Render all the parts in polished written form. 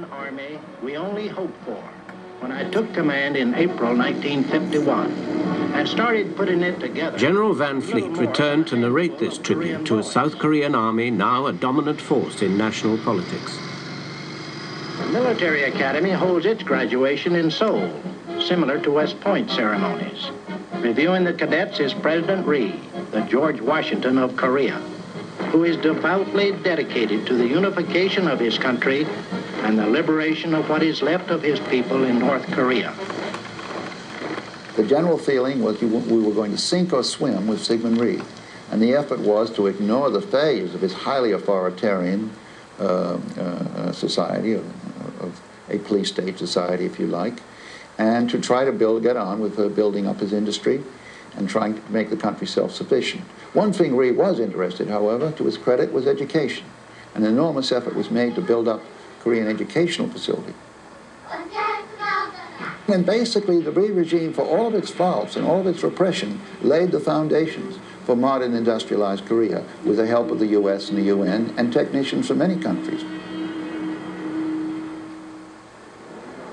one army we only hoped for when I took command in April 1951 and started putting it together. General Van Fleet returned to narrate this tribute to a South Korean army now a dominant force in national politics. The military academy holds its graduation in Seoul, similar to West Point ceremonies. Reviewing the cadets is President Ri, the George Washington of Korea, who is devoutly dedicated to the unification of his country and the liberation of what is left of his people in North Korea. The general feeling was we were going to sink or swim with Syngman Rhee, and the effort was to ignore the failures of his highly authoritarian society, of a police state society, if you like, and to try to get on with building up his industry and trying to make the country self-sufficient. One thing Rhee was interested, however, to his credit, was education. An enormous effort was made to build up Korean educational facility. And basically, the Rhee regime, for all of its faults and all of its repression, laid the foundations for modern industrialized Korea with the help of the US and the UN and technicians from many countries.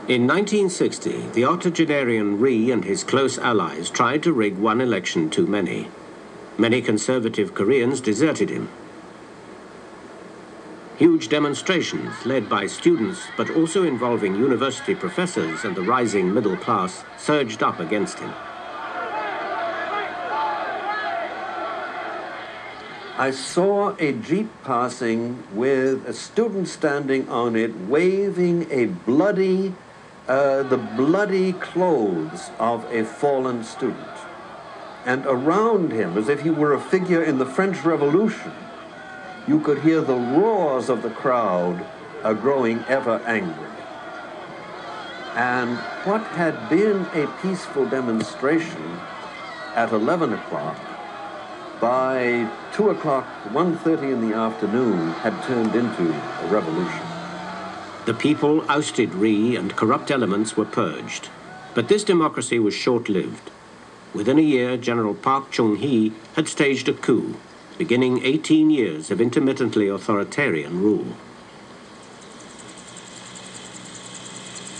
In 1960, the octogenarian Rhee and his close allies tried to rig one election too many. Many conservative Koreans deserted him. Huge demonstrations led by students, but also involving university professors and the rising middle class, surged up against him. I saw a jeep passing with a student standing on it, waving a the bloody clothes of a fallen student. And around him, as if he were a figure in the French Revolution, you could hear the roars of the crowd growing ever angry. And what had been a peaceful demonstration at 11 o'clock, by 2 o'clock, 1:30 in the afternoon, had turned into a revolution. The people ousted Rhee and corrupt elements were purged. But this democracy was short-lived. Within a year, General Park Chung-hee had staged a coup, beginning 18 years of intermittently authoritarian rule.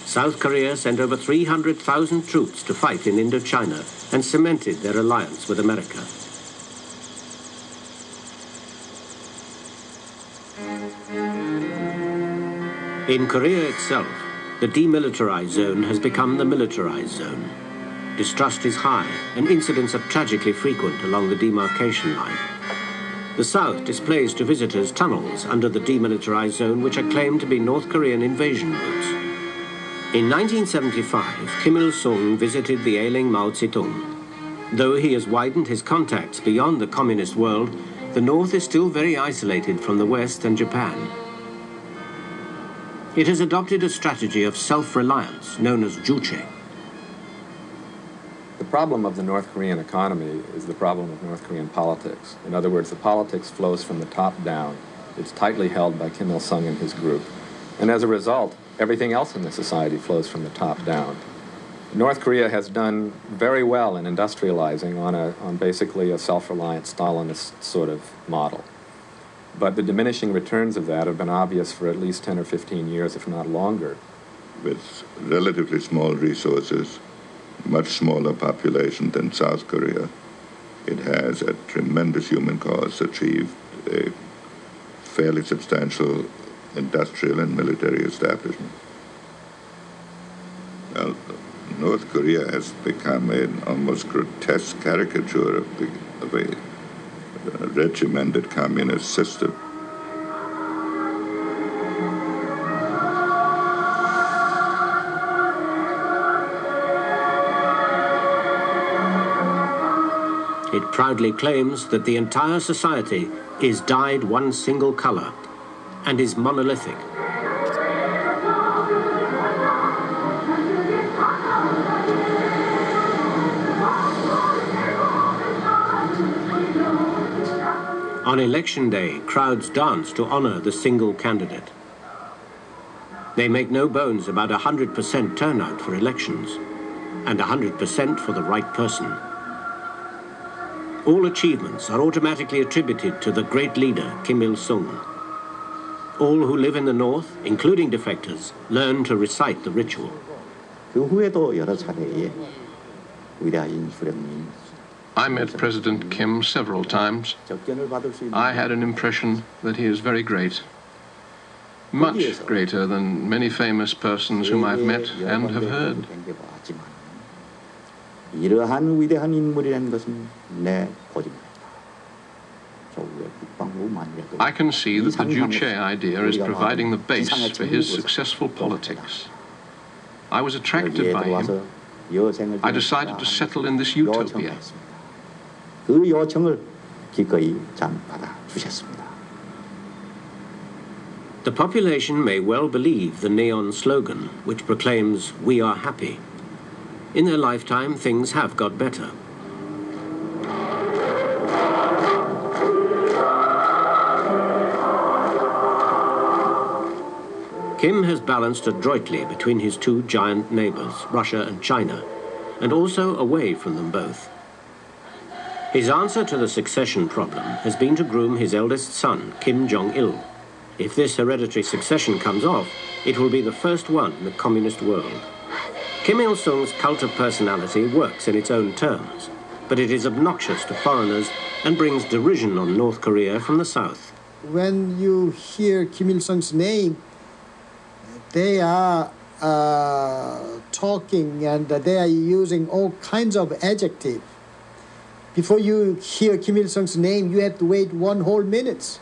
South Korea sent over 300,000 troops to fight in Indochina and cemented their alliance with America. In Korea itself, the demilitarized zone has become the militarized zone. Distrust is high, and incidents are tragically frequent along the demarcation line. The South displays to visitors tunnels under the demilitarized zone which are claimed to be North Korean invasion routes. In 1975, Kim Il-sung visited the ailing Mao Zedong. Though he has widened his contacts beyond the communist world, the North is still very isolated from the West and Japan. It has adopted a strategy of self-reliance known as juche. The problem of the North Korean economy is the problem of North Korean politics. In other words, the politics flows from the top down. It's tightly held by Kim Il-sung and his group. And as a result, everything else in the society flows from the top down. North Korea has done very well in industrializing on basically a self-reliant Stalinist sort of model. But the diminishing returns of that have been obvious for at least 10 or 15 years, if not longer. With relatively small resources, much smaller population than South Korea, it has, at tremendous human cost, achieved a fairly substantial industrial and military establishment. Well, North Korea has become an almost grotesque caricature of a regimented communist system. It proudly claims that the entire society is dyed one single color and is monolithic. On election day, crowds dance to honor the single candidate. They make no bones about 100% turnout for elections and 100% for the right person. All achievements are automatically attributed to the great leader, Kim Il-sung. All who live in the north, including defectors, learn to recite the ritual. 그 후에도 여러 차례의 위대한 수령님 I met President Kim several times. 접견을 받을 수 있는 I had an impression that he is very great. Much greater than many famous persons whom I've met and have heard. 이러한 위대한 인물이라는 것은 내 고집입니다. I can see that the Juche idea is providing the base for his successful politics. I was attracted by him. I decided to settle in this utopia. 그 요청을 기꺼이 참 받아주셨습니다. The population may well believe the neon slogan, which proclaims, "We are happy." In their lifetime, things have got better. Kim has balanced adroitly between his two giant neighbors, Russia and China, and also away from them both. His answer to the succession problem has been to groom his eldest son, Kim Jong-il. If this hereditary succession comes off, it will be the first one in the communist world. Kim Il-sung's cult of personality works in its own terms, but it is obnoxious to foreigners and brings derision on North Korea from the south. When you hear Kim Il-sung's name, they are talking and they are using all kinds of adjectives. Before you hear Kim Il-sung's name, you have to wait 1 whole minute.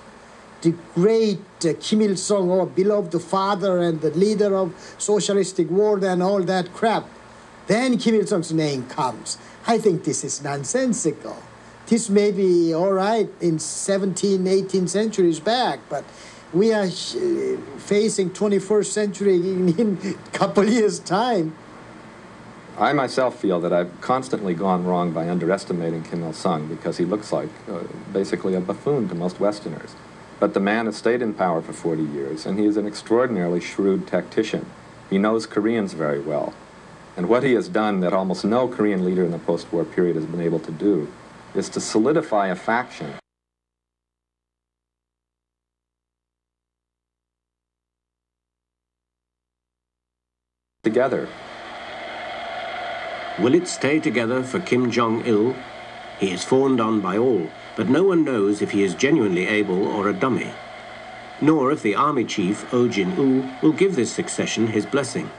The great Kim Il-sung, our beloved father and the leader of socialistic world and all that crap. Then Kim Il-sung's name comes. I think this is nonsensical. This may be all right in 17th, 18th centuries back, but we are facing 21st century in a couple years' time. I myself feel that I've constantly gone wrong by underestimating Kim Il-sung because he looks like basically a buffoon to most Westerners. But the man has stayed in power for 40 years, and he is an extraordinarily shrewd tactician. He knows Koreans very well. And what he has done that almost no Korean leader in the post-war period has been able to do is to solidify a faction. Together. Will it stay together for Kim Jong-il? He is fawned on by all, but no one knows if he is genuinely able or a dummy, nor if the army chief, Oh Jin-woo, will give this succession his blessing.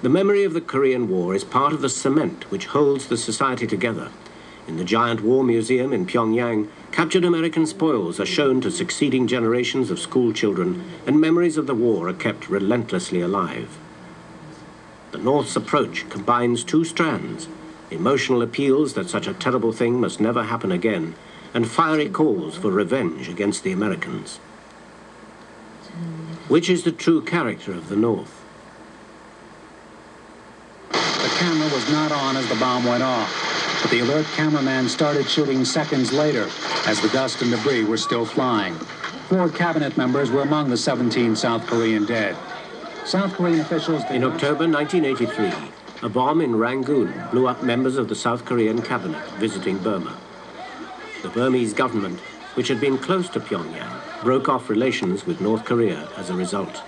The memory of the Korean War is part of the cement which holds the society together. In the giant war museum in Pyongyang, captured American spoils are shown to succeeding generations of school children, and memories of the war are kept relentlessly alive. The North's approach combines two strands: emotional appeals that such a terrible thing must never happen again, and fiery calls for revenge against the Americans. Which is the true character of the North? The camera was not on as the bomb went off, but the alert cameraman started shooting seconds later as the dust and debris were still flying. 4 cabinet members were among the 17 South Korean dead. South Korean officials... In October 1983, a bomb in Rangoon blew up members of the South Korean cabinet visiting Burma. The Burmese government, which had been close to Pyongyang, broke off relations with North Korea as a result.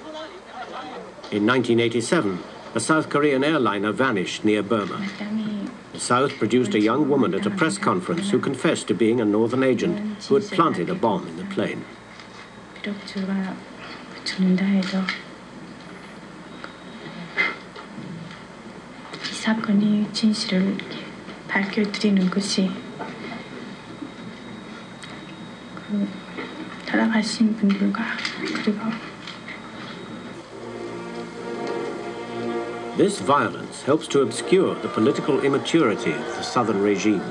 In 1987, a South Korean airliner vanished near Burma. The South produced a young woman at a press conference who confessed to being a Northern agent who had planted a bomb in the plane. 사건의 진실을 밝혀드리는 것이 돌아가신 분들과 그리고 This violence helps to obscure the political immaturity of the southern regime.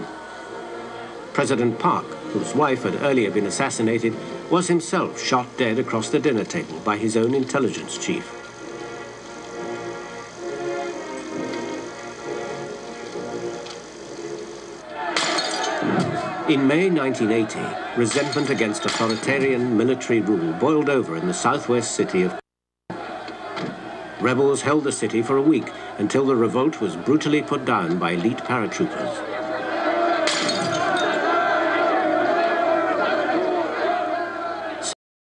President Park, whose wife had earlier been assassinated, was himself shot dead across the dinner table by his own intelligence chief. In May 1980, resentment against authoritarian military rule boiled over in the southwest city of... Rebels held the city for a week until the revolt was brutally put down by elite paratroopers.